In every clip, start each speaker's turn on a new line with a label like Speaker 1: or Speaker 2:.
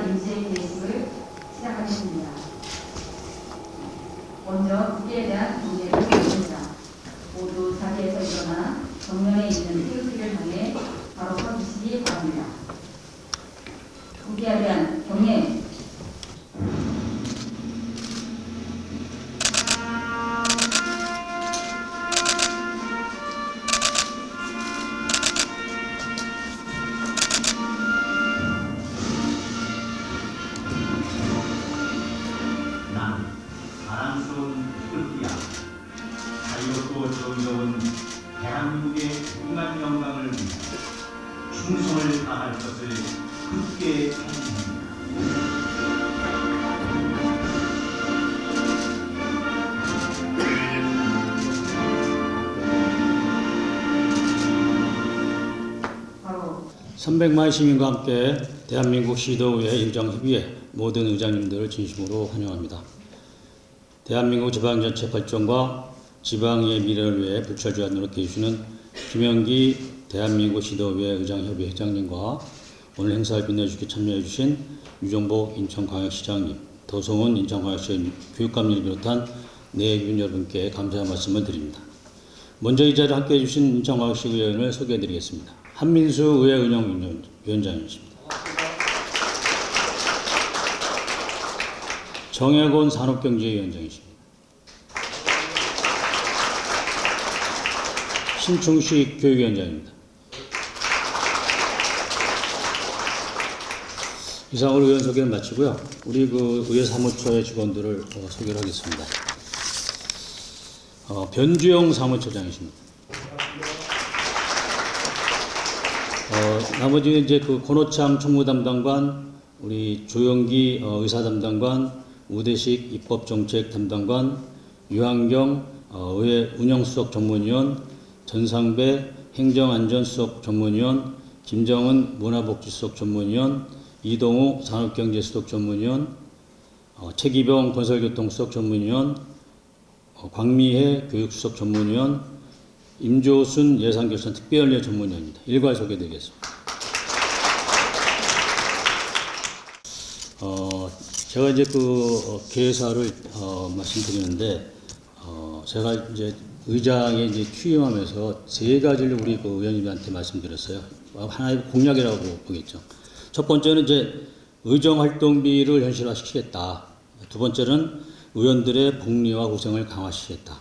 Speaker 1: 인수의 개식을 시작하겠습니다. 먼저 국기에 대한 경례를 드립니다. 모두 자리에서 일어나 정면에 있는 태극기를 향해 바로 서주시기 바랍니다. 국기에 대한 경례.
Speaker 2: 자랑스러운 태극기야, 자유롭고 정겨운 대한민국의 무궁한 영광을 위해 충성을 다할 것을 굳게 다짐합니다.
Speaker 1: 바로
Speaker 3: 300만 시민과 함께 대한민국 시도의회 일정협의회 모든 의장님들을 진심으로 환영합니다. 대한민국 지방자치 발전과 지방의 미래를 위해 불철주야 노력해 주시는 김영기 대한민국 시도의회 의장협의회 회장님과 오늘 행사를 빛내주시게 참여해 주신 유정복 인천광역시장님, 도성훈 인천광역시 교육감님을 비롯한 내외인 여러분께 감사의 말씀을 드립니다. 먼저 이 자리에 함께해 주신 인천광역시 의원을 소개해 드리겠습니다. 한민수 의회운영위원장이십니다. 정혜곤 산업경제위원장이십니다. 신충식 교육위원장입니다. 이상으로 의원 소개를 마치고요. 우리 의회 사무처의 직원들을 소개를 하겠습니다. 변주영 사무처장이십니다. 나머지는 이제 권호창 총무담당관, 우리 조영기 의사담당관, 우대식 입법정책 담당관, 유한경 의회 운영수석 전문위원, 전상배 행정안전수석 전문위원, 김정은 문화복지수석 전문위원, 이동우 산업경제수석 전문위원, 최기병 건설교통수석 전문위원, 광미혜 교육수석 전문위원, 임조순 예산결산 특별위원 전문위원입니다. 일괄 소개드리겠습니다. 제가 이제 개사를 말씀드리는데, 제가 이제 의장에 이제 취임하면서 세 가지를 우리 의원님한테 말씀드렸어요. 하나의 공약이라고 보겠죠. 첫 번째는 이제 의정활동비를 현실화시키겠다. 두 번째는 의원들의 복리와 구성을 강화시키겠다.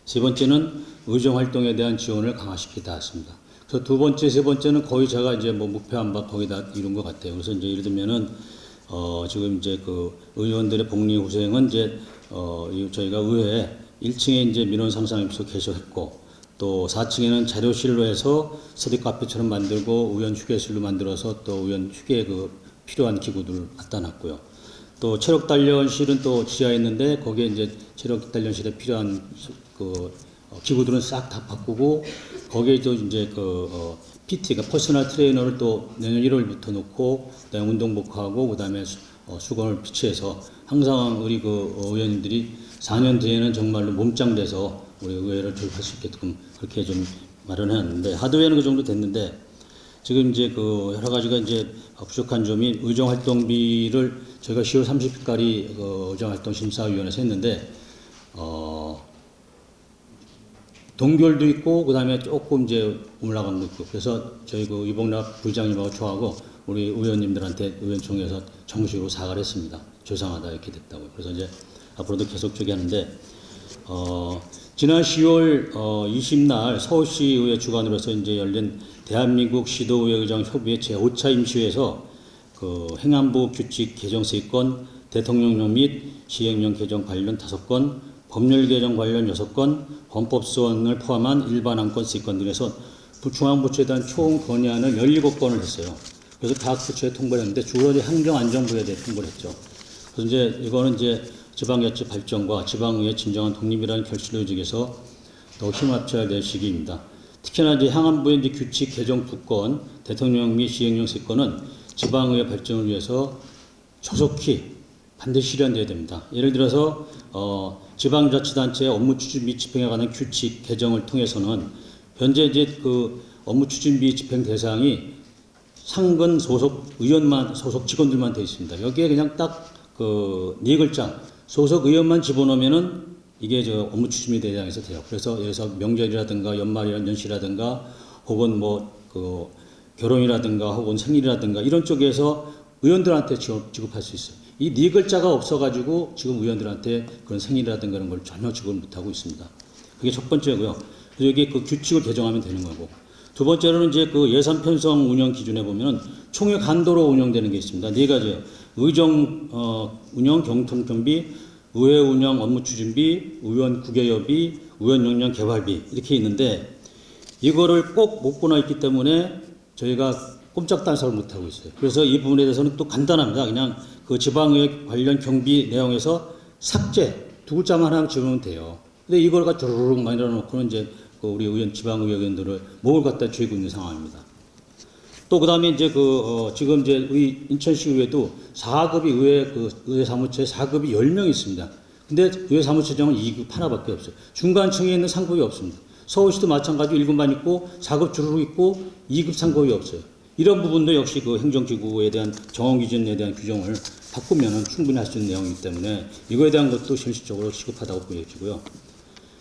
Speaker 3: 세 번째는 의정활동에 대한 지원을 강화시키겠다 했습니다. 그래서 두 번째, 세 번째는 거의 제가 이제 목표한 바 거의 다 이룬 것 같아요. 그래서 이제 예를 들면은 지금 이제 의원들의 복리 후생은 이제 저희가 의회 1층에 이제 민원 상상임소 개설했고, 또 4층에는 자료실로 해서 스터디 카페처럼 만들고 의원 휴게실로 만들어서 또 의원 휴게에 필요한 기구들을 갖다 놨고요. 또 체력 단련실은 또 지하에 있는데 거기에 이제 체력 단련실에 필요한 기구들은 싹 다 바꾸고, 거기에 또 이제 PT가 퍼스널 트레이너를 또 내년 1월부터 놓고, 그다음에 운동복하고 그다음에 수건을 비치해서 항상 우리 의원님들이 4년 뒤에는 정말로 몸짱돼서 우리 의회를 조직할 수 있게끔 그렇게 좀 마련해놨는데, 하드웨어는 그 정도 됐는데 지금 이제 여러 가지가 이제 부족한 점이, 의정활동비를 저희가 10월 30일까지 의정활동심사위원회에서 했는데 동결도 있고 그다음에 조금 이제 올라간 것도 있고, 그래서 저희 이봉락 부의장님하고 저하고 우리 의원님들한테 의원총회에서 정식으로 사과를 했습니다. 죄송하다 이렇게 됐다고. 그래서 이제 앞으로도 계속 하는데, 지난 10월 20날 서울시의회 주관으로서 이제 열린 대한민국 시도의회 의장 협의회 제5차 임시회에서 행안부 규칙 개정 3건, 대통령령 및 시행령 개정 관련 5건, 법률 개정 관련 6건, 헌법소원을 포함한 일반 안건 3건 등에서 중앙부처에 대한 총 건의안을 17건을 했어요. 그래서 각 부처에 통보를 했는데 주로 행정안전부에 대해 통보를 했죠. 그래서 이제 이거는 이제 지방자치 발전과 지방의회 진정한 독립이라는 결실을 의지해서 더 힘합쳐야 될 시기입니다. 특히나 이제 행안부의 이제 규칙 개정 2건, 대통령 및 시행령 3건은 지방의회 발전을 위해서 조속히 반드시 실현돼야 됩니다. 예를 들어서 지방자치단체의 업무 추진 및 집행에 관한 규칙 개정을 통해서는 현재 이제 업무 추진 및 집행 대상이 상근 소속 의원만 소속 직원들만 돼 있습니다. 여기에 그냥 딱 그 네 글자 소속 의원만 집어넣으면은 이게 저 업무 추진위 대장에서 돼요. 그래서 여기서 명절이라든가 연말이라든가 연시라든가 혹은 뭐 그 결혼이라든가 혹은 생일이라든가 이런 쪽에서 의원들한테 지급할 수 있어요. 이 네 글자가 없어가지고 지금 의원들한테 그런 생일이라든가 그런 걸 전혀 지급을 못하고 있습니다. 그게 첫 번째고요. 그래서 여기 그 규칙을 개정하면 되는 거고. 두 번째로는 이제 그 예산 편성 운영 기준에 보면은 총회 간도로 운영되는 게 있습니다. 네 가지요. 의정 운영 경통경비, 의회 운영 업무 추진비, 의원 국외여비, 의원 역량 개발비 이렇게 있는데 이거를 꼭 못 보나 있기 때문에 저희가 꼼짝단속을 못 하고 있어요. 그래서 이 부분에 대해서는 또 간단합니다. 그냥 그 지방의회 관련 경비 내용에서 삭제 두 글자만 하나 집으면 돼요. 근데 이걸 주르륵 만들어 놓고는 이제 그 우리 의원 지방의회 의원들을 목을 갖다 쥐고 있는 상황입니다. 또 그다음에 이제 지금 이제 우리 인천시 의회도 4급이 의회 사무처에 4급이 10명 있습니다. 근데 의회 사무처장은 2급 하나밖에 없어요. 중간층에 있는 상급이 없습니다. 서울시도 마찬가지로 1급만 있고 4급 주르륵 있고 2급 상급이 없어요. 이런 부분도 역시 그 행정기구에 대한 정원 기준에 대한 규정을 바꾸면은 충분히 할 수 있는 내용이기 때문에 이거에 대한 것도 실질적으로 시급하다고 보여지고요.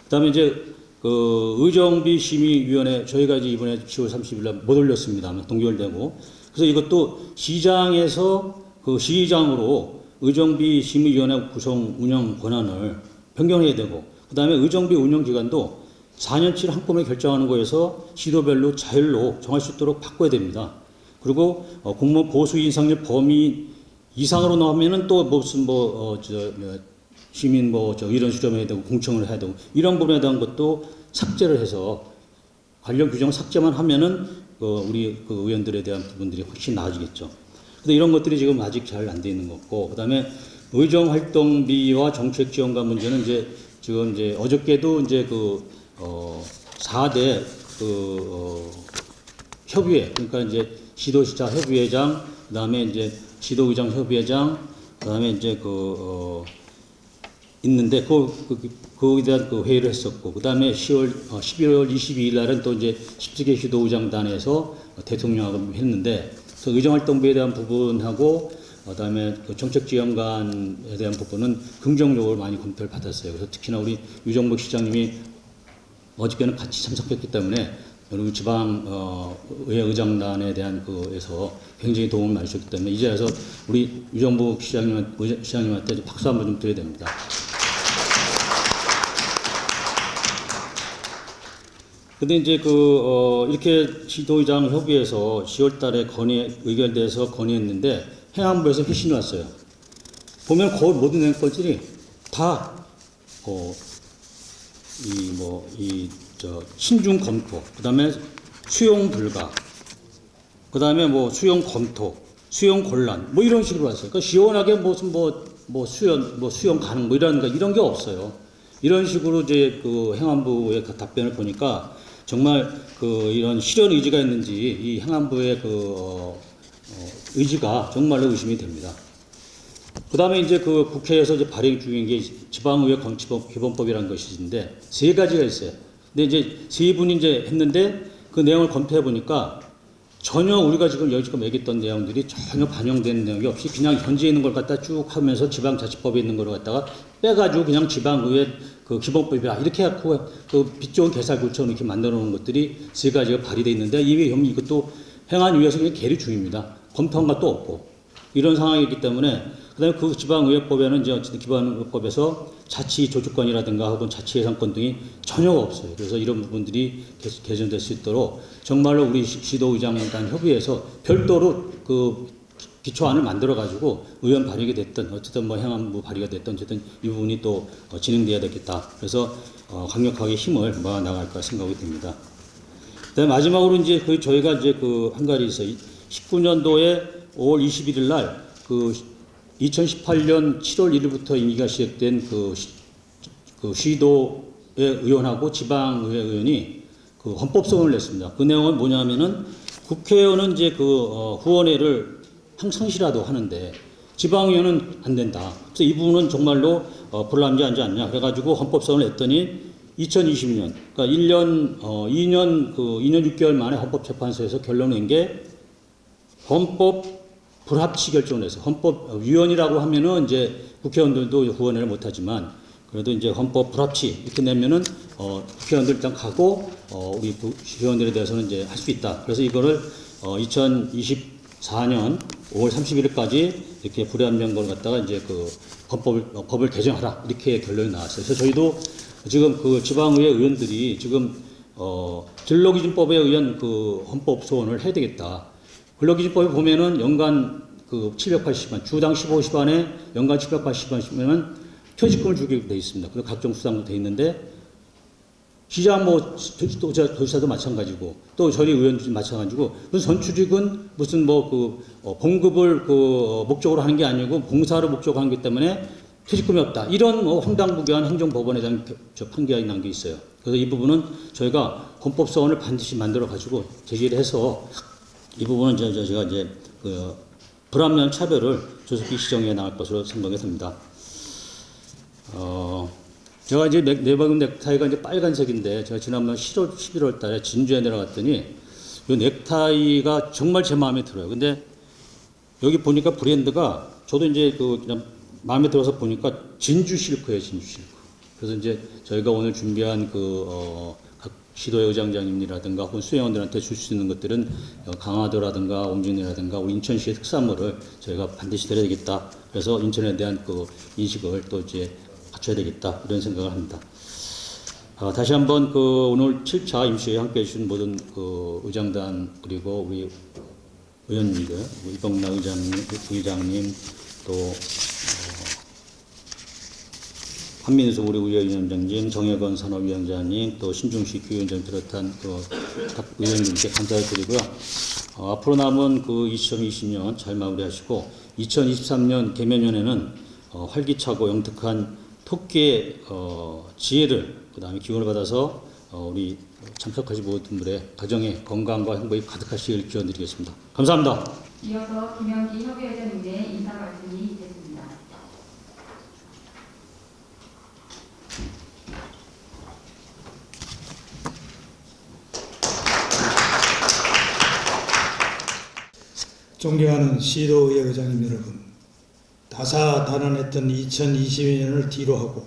Speaker 3: 그다음에 이제 그 의정비 심의위원회 저희가 이제 이번에 10월 30일 날 못 올렸습니다만 동결되고 그래서 이것도 시장에서 그 시장으로 의정비 심의위원회 구성 운영 권한을 변경해야 되고 그다음에 의정비 운영 기간도 4년치를 한꺼번에 결정하는 거에서 시도별로 자율로 정할 수 있도록 바꿔야 됩니다. 그리고 공무원 보수 인상률 범위 이상으로 나오면은 또 무슨 시민 의견 수렴해야 되고 공청을 해야 되고 이런 부분에 대한 것도 삭제를 해서 관련 규정 삭제만 하면은 우리 그 의원들에 대한 부분들이 훨씬 나아지겠죠. 근데 이런 것들이 지금 아직 잘 안 돼 있는 거고 그다음에 의정 활동비와 정책 지원과 문제는 이제 지금 이제 어저께도 이제 4대 협의회 그러니까 이제 시도지사 협의회장 그다음에 이제 시도의장 협의회장 그다음에 이제 있는데 거기에 대한 회의를 했었고 그다음에 11월 22일 날은 또 이제 17개 시도의장단에서 대통령하고 했는데 그래서 의정활동비에 대한 부분하고 그다음에 정책지원관에 대한 부분은 긍정적으로 많이 검토를 받았어요. 그래서 특히나 우리 유정복 시장님이 어저께는 같이 참석했기 때문에 우리 지방 의회 의장단에 대한 거에서 굉장히 도움을 많이 주셨기 때문에 이제 와서 우리 유정복 시장님한테 박수 한번 좀 드려야 됩니다. 근데 이제 이렇게 시도의장 협의회에서 10월 달에 의결돼서 건의했는데 행안부에서 회신이 왔어요. 보면 거의 모든 것들이 다 신중 검토, 그다음에 수용 불가, 그다음에 수용 검토, 수용 곤란, 이런 식으로 왔어요. 그러니까 시원하게 무슨 수용 가능 이런 게 없어요. 이런 식으로 이제 행안부의 답변을 보니까 정말 이런 실현 의지가 있는지 이 행안부의 의지가 정말로 의심이 됩니다. 그다음에 이제 국회에서 이제 발행 중인 게 지방의회 기본법이라는 것인데 세 가지가 있어요. 근데 이제 세 분이 이제 했는데 그 내용을 검토해 보니까 전혀 우리가 지금 여기서 얘기했던 내용들이 전혀 반영된 내용이 없이 그냥 현지에 있는 걸 갖다 쭉 하면서 지방자치법에 있는 걸 갖다가 빼가지고 그냥 지방의회 기본법이야 이렇게 해갖고 빛 좋은 개살구처럼 이렇게 만들어 놓은 것들이 세 가지가 발의되어 있는데 이것도 행안위에서 그냥 계류 중입니다. 검토한 것도 없고 이런 상황이기 때문에 그다음에 지방의회법에는 이제 어쨌든 기본의회법에서 자치 조주권이라든가 혹은 자치 예산권 등이 전혀 없어요. 그래서 이런 부분들이 개선될 수 있도록 정말로 우리 시도의장단 협의회에서 별도로 기초안을 만들어 가지고 의원 발의가 됐든 어쨌든 행안부 발의가 됐든 어쨌든 이 부분이 또 진행돼야 되겠다. 그래서 강력하게 힘을 모아 나갈까 생각이 듭니다. 그다음에 마지막으로 이제 저희가 이제 한 가지 있어요. 19년도에 5월 21일 날 2018년 7월 1일부터 임기가 시작된 시도의 의원하고 지방의회 의원이 헌법소원을 냈습니다. 그 내용은 뭐냐면은 국회의원은 이제 후원회를 항상시라도 하는데 지방의원은 안 된다. 그래서 이 부분은 정말로 불합리하지 않냐. 그래가지고 헌법소원을 냈더니 2020년, 그러니까 2년 6개월 만에 헌법재판소에서 결론 낸 게 헌법 불합치 결정을 해서 헌법위원이라고 하면은 이제 국회의원들도 후원을 못하지만 그래도 이제 헌법 불합치 이렇게 내면은 국회의원들 일단 가고 우리 국회의원들에 대해서는 이제 할 수 있다. 그래서 이거를 2024년 5월 31일까지 이렇게 불합리한 걸 갖다가 이제 그 법을 개정하라 이렇게 결론이 나왔어요. 그래서 저희도 지금 그 지방의회 의원들이 지금 근로기준법에 의한 그 헌법 소원을 해야 되겠다. 근로기준법에 보면은 연간 그 780만, 주당 15시간에 연간 780만이면 퇴직금을 주게 돼 있습니다. 그리고 각종 수당도 돼 있는데 시장 도지사도 마찬가지고 또 저희 의원도 마찬가지고 그 선출직은 무슨 봉급을 목적으로 하는 게 아니고 봉사를 목적으로 하는 게 때문에 퇴직금이 없다. 이런 황당무계한 행정법원에 대한 판결이 난 게 있어요. 그래서 이 부분은 저희가 헌법소원을 반드시 만들어 가지고 제기를 해서 이 부분은 제가 이제 그 불합리한 차별을 조속히 시정해 나갈 것으로 생각이 듭니다. 제가 이제 내박음 넥타이가 이제 빨간색인데 제가 지난번 11월 달에 진주에 내려갔더니 이 넥타이가 정말 제 마음에 들어요. 근데 여기 보니까 브랜드가 저도 이제 그냥 마음에 들어서 보니까 진주 실크예요, 진주 실크. 그래서 이제 저희가 오늘 준비한 각 시도의 의장장님이라든가 혹은 수행원들한테 줄 수 있는 것들은 강화도라든가 옹진이라든가 우리 인천시의 특산물을 저희가 반드시 드려야 되겠다. 그래서 인천에 대한 그 인식을 또 이제 갖춰야 되겠다. 이런 생각을 합니다. 다시 한번 오늘 7차 임시회에 함께 해주신 모든 의장단 그리고 우리 의원님들, 이봉락 의장님 또 한민수 우리 의원위원장님, 정혜건 산업위원장님, 또 신중식 위원장 비롯한 각 의원님께 감사드리고요. 앞으로 남은 2020년 잘 마무리하시고 2023년 개면연에는 활기차고 영특한 토끼의 지혜를 그다음에 기운을 받아서 우리 참석하신 모든 분들의 가정의 건강과 행복이 가득하시길 기원드리겠습니다. 감사합니다.
Speaker 1: 이어서 김영기 협의회장님의 인사 말씀이 있겠습니다.
Speaker 4: 존경하는 시도의회 의장님 여러분, 다사다난했던 2022년을 뒤로하고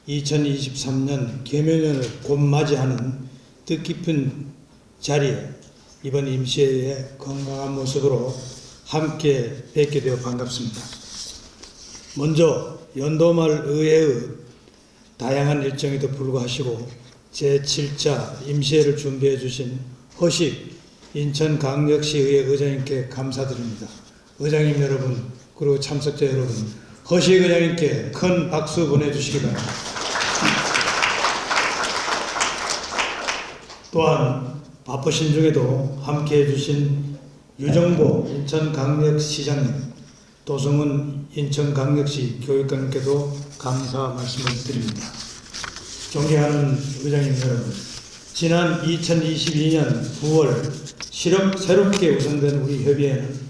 Speaker 4: 2023년 개면연을 곧 맞이하는 뜻깊은 자리에 이번 임시회에 건강한 모습으로 함께 뵙게 되어 반갑습니다. 먼저 연도말 의회의 다양한 일정에도 불구하시고 제7차 임시회를 준비해 주신 허식 인천광역시의회 의장님께 감사드립니다. 의장님 여러분 그리고 참석자 여러분, 허식 의장님께 큰 박수 보내주시기 바랍니다. 또한 바쁘신 중에도 함께해 주신 유정보 인천광역시장님, 도성은 인천광역시 교육감님께도 감사 말씀을 드립니다. 존경하는 의장님 여러분, 지난 2022년 9월 새롭게 구성된 우리 협의회는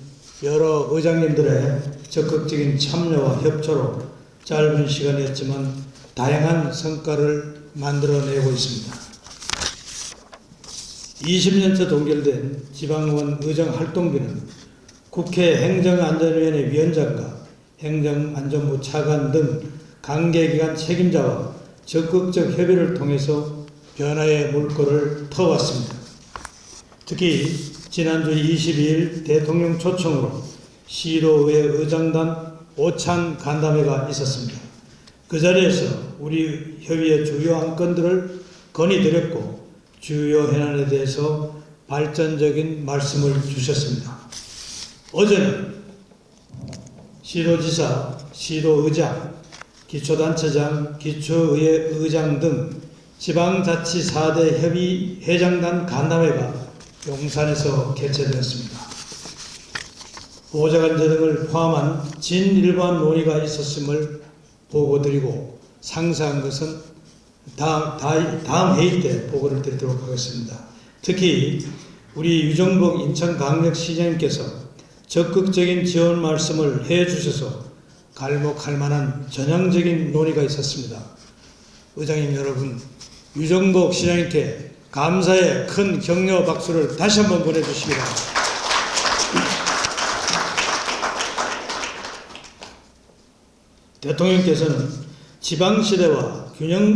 Speaker 4: 여러 의장님들의 적극적인 참여와 협조로 짧은 시간이었지만 다양한 성과를 만들어내고 있습니다. 20년째 동결된 지방의원 의정활동비는 국회 행정안전위원회 위원장과 행정안전부 차관 등 관계기관 책임자와 적극적 협의를 통해서 변화의 물꼬를 터왔습니다. 특히 지난주 22일 대통령 초청으로 시도의회 의장단 오찬 간담회가 있었습니다. 그 자리에서 우리 협의회 주요 안건들을 건의드렸고 주요 현안에 대해서 발전적인 말씀을 주셨습니다. 어제는 시도지사, 시도의장, 기초단체장, 기초의회 의장 등 지방자치 4대 협의회장단 간담회가 용산에서 개최되었습니다. 보호자관제 등을 포함한 진일반 논의가 있었음을 보고드리고 상세한 것은 다음 회의 때 보고를 드리도록 하겠습니다. 특히 우리 유정복 인천광역시장님께서 적극적인 지원 말씀을 해주셔서 갈목할 만한 전향적인 논의가 있었습니다. 의장님 여러분, 유정복 시장님께 감사의 큰 격려 박수를 다시 한번 보내주시기 바랍니다. 대통령께서는 지방시대와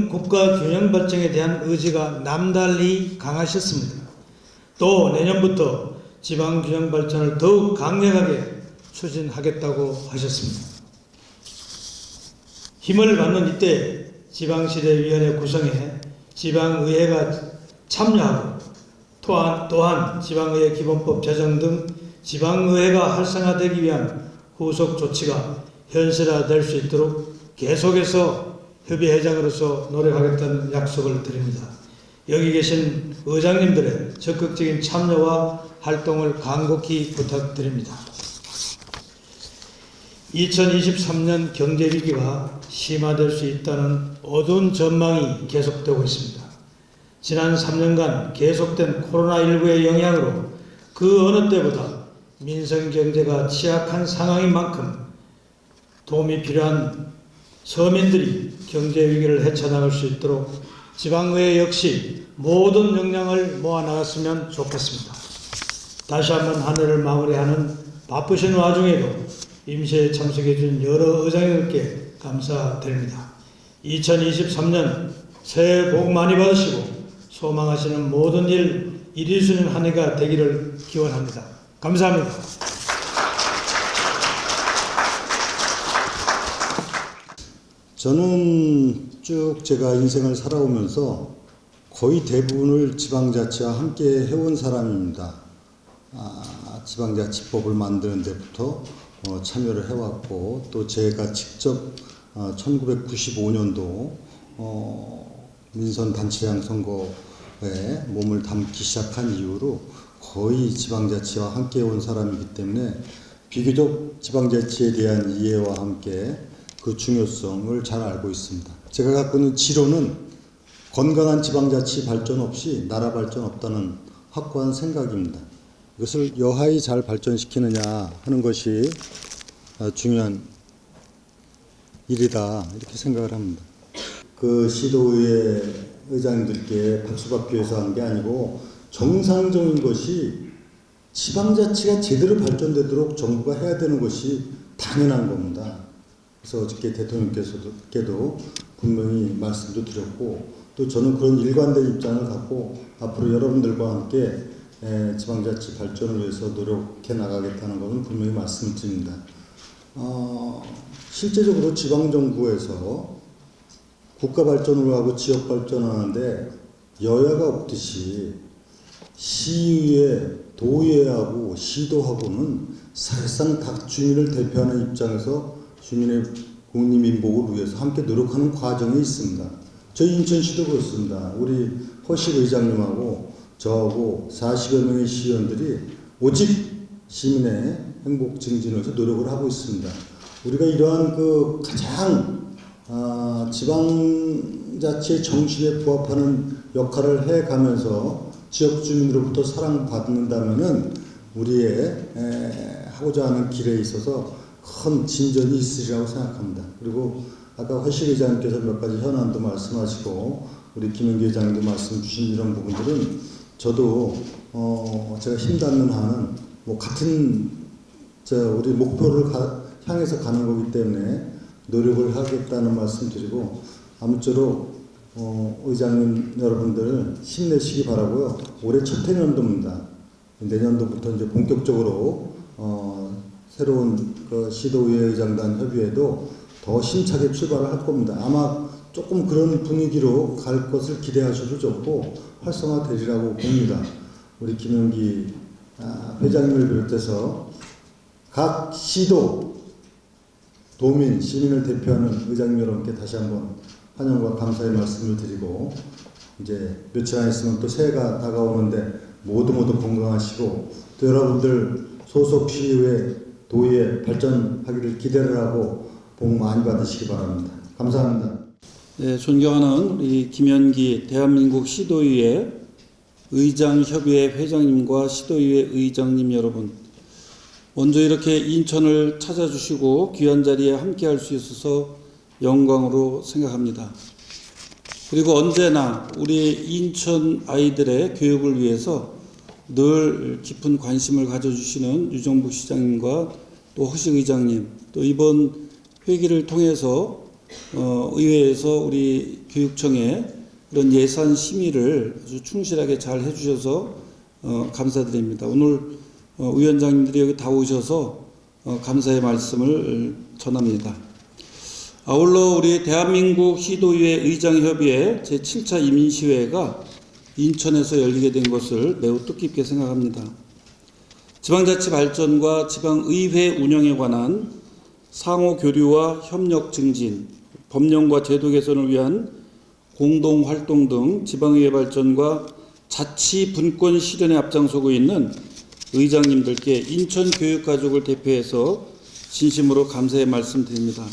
Speaker 4: 국가 균형 발전에 대한 의지가 남달리 강하셨습니다. 또 내년부터 지방균형 발전을 더욱 강력하게 추진하겠다고 하셨습니다. 힘을 받는 이때 지방시대위원회 구성에 지방의회가 참여하고 또한 지방의회 기본법 제정 등 지방의회가 활성화되기 위한 후속 조치가 현실화될 수 있도록 계속해서 협의회장으로서 노력하겠다는 약속을 드립니다. 여기 계신 의장님들의 적극적인 참여와 활동을 간곡히 부탁드립니다. 2023년 경제위기가 심화될 수 있다는 어두운 전망이 계속되고 있습니다. 지난 3년간 계속된 코로나19의 영향으로 그 어느 때보다 민생경제가 취약한 상황인 만큼 도움이 필요한 서민들이 경제위기를 헤쳐나갈 수 있도록 지방의회 역시 모든 역량을 모아나갔으면 좋겠습니다. 다시 한번 한 해를 마무리하는 바쁘신 와중에도 임시에 참석해준 여러 의장님들께 감사드립니다. 2023년 새해 복 많이 받으시고 소망하시는 모든 일 이루어지는 한 해가 되기를 기원합니다. 감사합니다.
Speaker 5: 저는 쭉 제가 인생을 살아오면서 거의 대부분을 지방자치와 함께 해온 사람입니다. 지방자치법을 만드는 데부터 참여를 해왔고, 또 제가 직접 1995년도 민선 단체장 선거에 몸을 담기 시작한 이후로 거의 지방자치와 함께 온 사람이기 때문에 비교적 지방자치에 대한 이해와 함께 그 중요성을 잘 알고 있습니다. 제가 갖고 있는 지론은 건강한 지방자치 발전 없이 나라 발전 없다는 확고한 생각입니다. 이것을 여하히 잘 발전시키느냐 하는 것이 중요한 일이다, 이렇게 생각을 합니다. 그 시도의회 의장님들께 박수받기 위해서 한 게 아니고 정상적인 것이 지방자치가 제대로 발전되도록 정부가 해야 되는 것이 당연한 겁니다. 그래서 어저께 대통령께서도 분명히 말씀도 드렸고, 또 저는 그런 일관된 입장을 갖고 앞으로 여러분들과 함께 지방자치 발전을 위해서 노력해 나가겠다는 것은 분명히 말씀드립니다. 실제적으로 지방정부에서 국가 발전을 하고 지역 발전을 하는데 여야가 없듯이 시의회, 도의회하고 시도하고는 사실상 각 주민을 대표하는 입장에서 주민의 국민민복을 위해서 함께 노력하는 과정이 있습니다. 저희 인천시도 그렇습니다. 우리 허식 의장님하고 저하고 40여 명의 시의원들이 오직 시민의 행복 증진을 위해서 노력을 하고 있습니다. 우리가 이러한 그 가장 지방자치의 정신에 부합하는 역할을 해가면서 지역 주민으로부터 사랑받는다면은 우리의 하고자 하는 길에 있어서 큰 진전이 있으리라고 생각합니다. 그리고 아까 허식 의장님께서 몇 가지 현안도 말씀하시고 우리 김영기 의장님도 말씀 주신 이런 부분들은 저도 제가 힘닿는 한은 뭐 같은 우리 목표를 향해서 가는 거기 때문에 노력을 하겠다는 말씀 드리고, 아무쪼록 의장님 여러분들 힘내시기 바라고요. 올해 첫 해년도입니다. 내년도부터 이제 본격적으로 새로운 그 시도의회 의장단 협의회도 더 힘차게 출발을 할 겁니다. 아마 조금 그런 분위기로 갈 것을 기대하셔도 좋고 활성화되리라고 봅니다. 우리 김영기 회장님을 비롯해서 각 시도, 도민, 시민을 대표하는 의장님 여러분께 다시 한번 환영과 감사의 말씀을 드리고, 이제 며칠 안 있으면 또 새해가 다가오는데 모두 건강하시고, 또 여러분들 소속 시의회, 도의회 발전하기를 기대를 하고 복 많이 받으시기 바랍니다. 감사합니다.
Speaker 6: 네, 존경하는 우리 김현기 대한민국 시도의회 의장협의회 회장님과 시도의회 의장님 여러분, 먼저 이렇게 인천을 찾아주시고 귀한 자리에 함께할 수 있어서 영광으로 생각합니다. 그리고 언제나 우리 인천 아이들의 교육을 위해서 늘 깊은 관심을 가져주시는 유정복 시장님과 또 허식 의장님, 또 이번 회기를 통해서 의회에서 우리 교육청에 이런 예산 심의를 아주 충실하게 잘 해주셔서 감사드립니다. 오늘 위원장님들이 여기 다 오셔서 감사의 말씀을 전합니다. 아울러 우리 대한민국 시도의회 의장협의회 제7차 이민시회가 인천에서 열리게 된 것을 매우 뜻깊게 생각합니다. 지방자치 발전과 지방의회 운영에 관한 상호 교류와 협력 증진, 법령과 제도 개선을 위한 공동 활동 등 지방의회 발전과 자치 분권 실현에 앞장서고 있는 의장님들께 인천 교육가족을 대표해서 진심으로 감사의 말씀드립니다.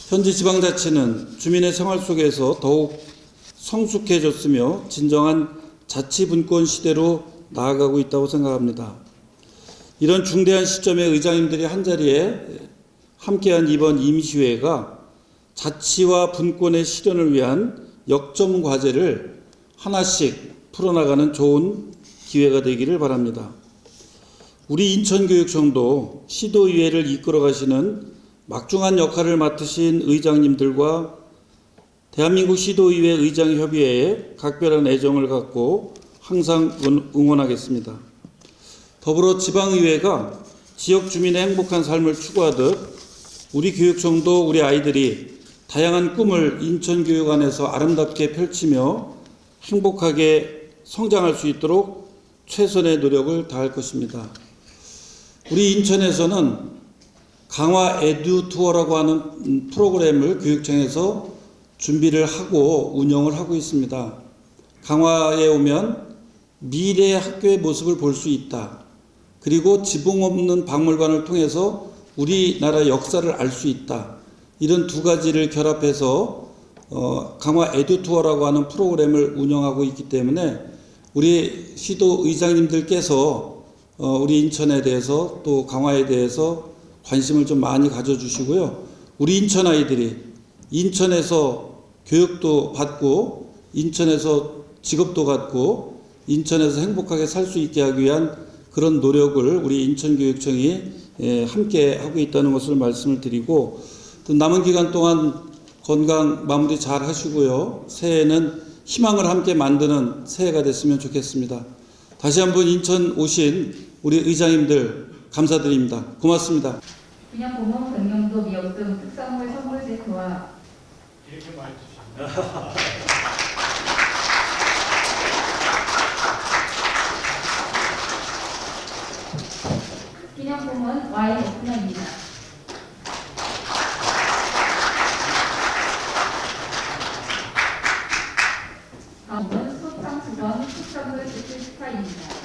Speaker 6: 현재 지방자치는 주민의 생활 속에서 더욱 성숙해졌으며 진정한 자치분권 시대로 나아가고 있다고 생각합니다. 이런 중대한 시점에 의장님들이 한자리에 함께한 이번 임시회가 자치와 분권의 실현을 위한 역점 과제를 하나씩 풀어나가는 좋은 기회가 되기를 바랍니다. 우리 인천교육청도 시도의회를 이끌어 가시는 막중한 역할을 맡으신 의장님들과 대한민국 시도의회 의장협의회에 각별한 애정을 갖고 항상 응원하겠습니다. 더불어 지방의회가 지역 주민의 행복한 삶을 추구하듯 우리 교육청도 우리 아이들이 다양한 꿈을 인천교육 안에서 아름답게 펼치며 행복하게 성장할 수 있도록 최선의 노력을 다할 것입니다. 우리 인천에서는 강화 에듀 투어라고 하는 프로그램을 교육청에서 준비를 하고 운영을 하고 있습니다. 강화에 오면 미래의 학교의 모습을 볼 수 있다. 그리고 지붕 없는 박물관을 통해서 우리나라 역사를 알 수 있다. 이런 두 가지를 결합해서 강화 에듀 투어라고 하는 프로그램을 운영하고 있기 때문에 우리 시도 의장님들께서 우리 인천에 대해서 또 강화에 대해서 관심을 좀 많이 가져주시고요. 우리 인천 아이들이 인천에서 교육도 받고 인천에서 직업도 갖고 인천에서 행복하게 살 수 있게 하기 위한 그런 노력을 우리 인천교육청이 함께 하고 있다는 것을 말씀을 드리고 또 남은 기간 동안 건강 마무리 잘 하시고요. 새해에는 희망을 함께 만드는 새해가 됐으면 좋겠습니다. 다시 한번 인천 오신 우리 의장님들 감사드립니다. 고맙습니다.
Speaker 1: 기념고문, 백령도, 미역 등 특산물 선물 세트와
Speaker 4: 이렇게 많이 주십니다.
Speaker 1: 기념고문 와인 오프너입니다. 다음은 소탕수건 특산물 세트 스파입니다.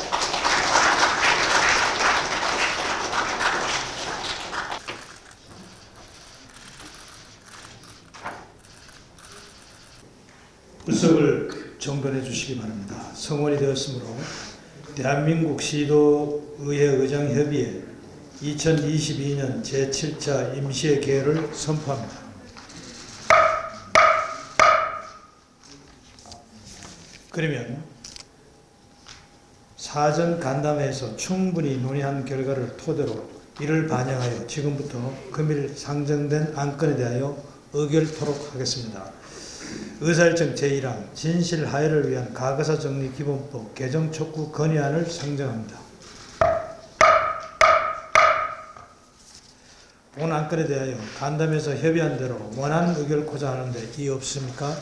Speaker 4: 불석을 정돈해 주시기 바랍니다. 성원이 되었으므로 대한민국 시도의회 의장협의회 2022년 제7차 임시회 개회를 선포합니다. 그러면 사전 간담회에서 충분히 논의한 결과를 토대로 이를 반영하여 지금부터 금일 상정된 안건에 대하여 의결토록 하겠습니다. 의사일정 제1항 진실하해를 위한 과거사 정리 기본법 개정 촉구 건의안을 상정합니다. 본 안건에 대하여 간담회에서 협의한 대로 원안 의결코자 하는데 이의 없습니까?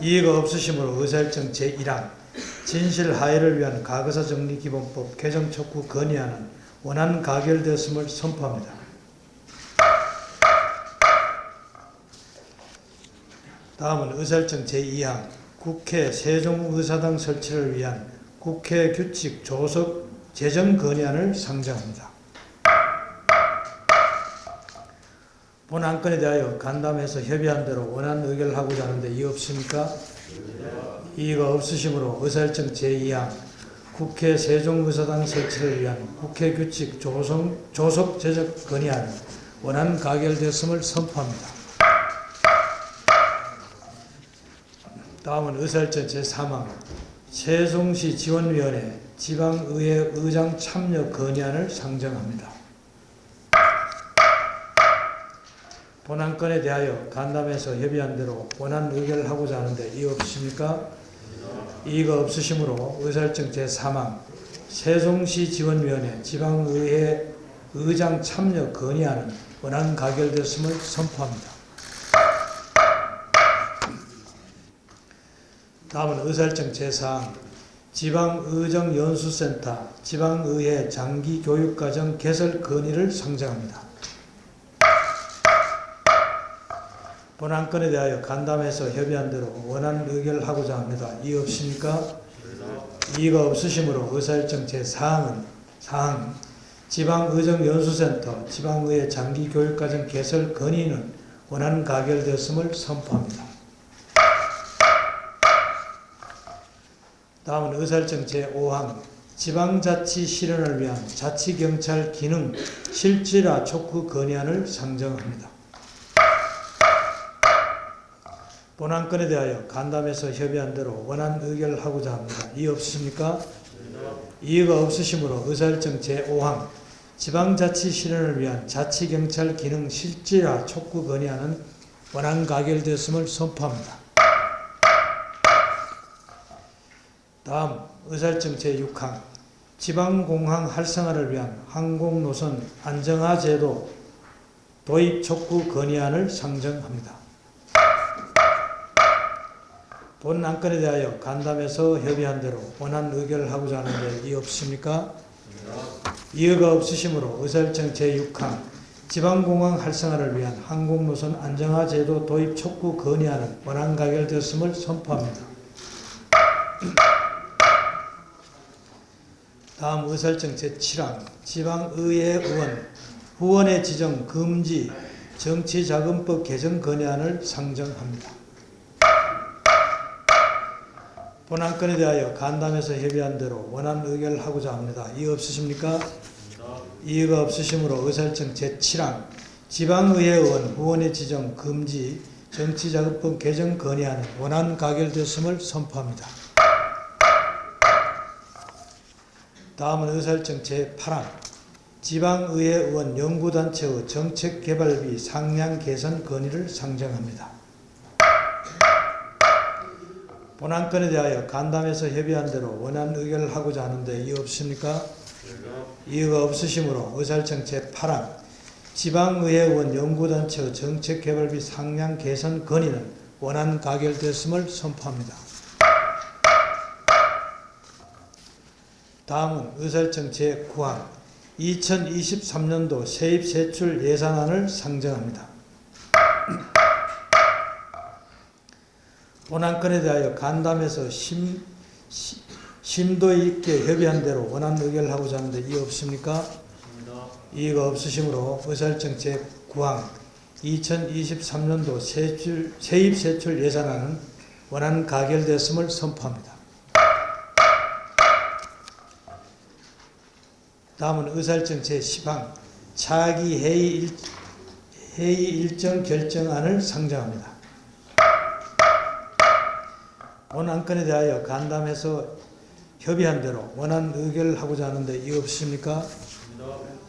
Speaker 4: 이의가 없으시므로 의사일정 제1항 진실하해를 위한 과거사 정리 기본법 개정 촉구 건의안은 원안 가결되었음을 선포합니다. 다음은 의사일정 제2항 국회 세종의사당 설치를 위한 국회 규칙 조석 제정 건의안을 상정합니다. 본 안건에 대하여 간담회에서 협의한 대로 원안 의결하고자 하는데 이의 없습니까? 이의가 없으시므로 의사일정 제2항 국회 세종의사당 설치를 위한 국회 규칙 조석 제정 건의안 원안 가결되었음을 선포합니다. 다음은 의사일정 제3항 세종시 지원위원회 지방의회 의장 참여 건의안을 상정합니다. 본안건에 대하여 간담회에서 협의한 대로 원안 의결을 하고자 하는데 이의 없으십니까? 이의가 없으시므로 의사일정 제3항 세종시 지원위원회 지방의회 의장 참여 건의안은 원안 가결되었음을 선포합니다. 다음은 의사일정 제4항 지방의정연수센터 지방의회 장기교육과정 개설 건의를 상정합니다. 본안건에 대하여 간담회에서 협의한 대로 원안 의결을 하고자 합니다. 이의 없습니까? 이의가 없으시므로 의사일정 제4항은 지방의정연수센터 지방의회 장기교육과정 개설 건의는 원안 가결되었음을 선포합니다. 다음은 의사일정 제5항 지방자치 실현을 위한 자치경찰 기능 실질화 촉구 건의안을 상정합니다. 본안건에 대하여 간담회에서 협의한 대로 원안 의결을 하고자 합니다. 이의 없으십니까? 이의가 없으시므로 의사일정 제5항 지방자치 실현을 위한 자치경찰 기능 실질화 촉구 건의안은 원안 가결되었음을 선포합니다. 다음 의사일정 제6항 지방공항 활성화를 위한 항공노선 안정화 제도 도입 촉구 건의안을 상정합니다. 본 안건에 대하여 간담회에서 협의한 대로 원안 의결을 하고자 하는데 이의 없으십니까? 이의가 없으시므로 의사일정 제6항 지방공항 활성화를 위한 항공노선 안정화 제도 도입 촉구 건의안은 원안 가결되었음을 선포합니다. 다음 의사일정 제7항 지방의회 의원 후원의 지정 금지 정치자금법 개정 건의안을 상정합니다. 본안건에 대하여 간담회에서 협의한 대로 원안 의결을 하고자 합니다. 이의 없으십니까? 이의가 없으시므로 의사일정 제7항 지방의회 의원 후원의 지정 금지 정치자금법 개정 건의안은 원안 가결되었음을 선포합니다. 다음은 의사일정 제8항 지방의회 의원 연구단체의 정책개발비 상량 개선 건의를 상정합니다. 본안건에 대하여 간담회에서 협의한 대로 원안 의결을 하고자 하는데 이의 없습니까? 이의가 없으시므로 의사일정 제8항 지방의회 의원 연구단체의 정책개발비 상량 개선 건의는 원안 가결되었음을 선포합니다. 다음은 의사일정 제9항 2023년도 세입세출 예산안을 상정합니다. 본안건에 대하여 간담회에서 심도 있게 협의한 대로 원안 의결을 하고자 하는데 이의 없습니까? 이의가 없으시므로 의사일정 제9항 2023년도 세입세출 예산안은 원안 가결되었음을 선포합니다. 다음은 의사일정 제10항 차기 회의 일정 결정안을 상정합니다. 본 안건에 대하여 간담회에서 협의한 대로 원안 의결을 하고자 하는데 이의 없으십니까?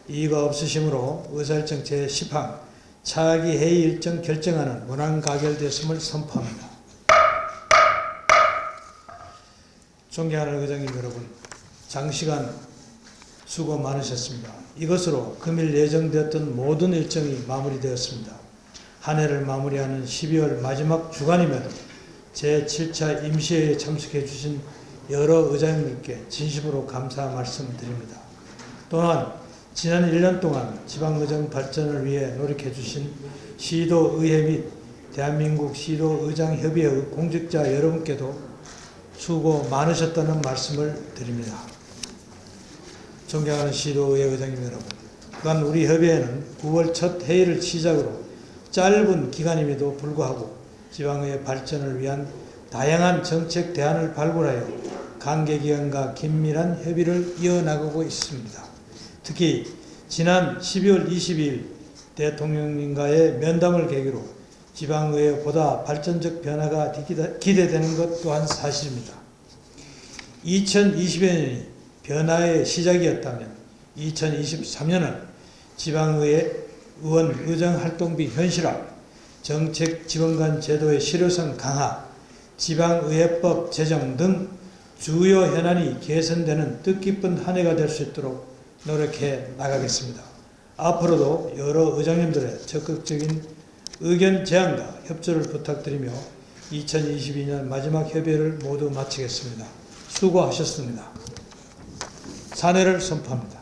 Speaker 4: 이의가 없으시므로 의사일정 제10항 차기 회의 일정 결정안은 원안 가결되었음을 선포합니다. 존경하는 의장님 여러분, 장시간 수고 많으셨습니다. 이것으로 금일 예정되었던 모든 일정이 마무리되었습니다. 한 해를 마무리하는 12월 마지막 주간임에도 제7차 임시회에 참석해 주신 여러 의장님들께 진심으로 감사 말씀드립니다. 또한 지난 1년 동안 지방의정 발전을 위해 노력해 주신 시도의회 및 대한민국 시도의장협의회 공직자 여러분께도 수고 많으셨다는 말씀을 드립니다. 존경하는 시도의회 의장님 여러분, 그간 우리 협의회는 9월 첫 회의를 시작으로 짧은 기간임에도 불구하고 지방의회 발전을 위한 다양한 정책 대안을 발굴하여 관계기관과 긴밀한 협의를 이어나가고 있습니다. 특히 지난 12월 22일 대통령님과의 면담을 계기로 지방의회 보다 발전적 변화가 기대되는 것 또한 사실입니다. 2020년이 변화의 시작이었다면 2023년은 지방의회 의원 의정활동비 현실화, 정책 지원관 제도의 실효성 강화, 지방의회법 제정 등 주요 현안이 개선되는 뜻깊은 한 해가 될 수 있도록 노력해 나가겠습니다. 앞으로도 여러 의장님들의 적극적인 의견 제안과 협조를 부탁드리며 2022년 마지막 협의를 모두 마치겠습니다. 수고하셨습니다. 사내를 선포합니다.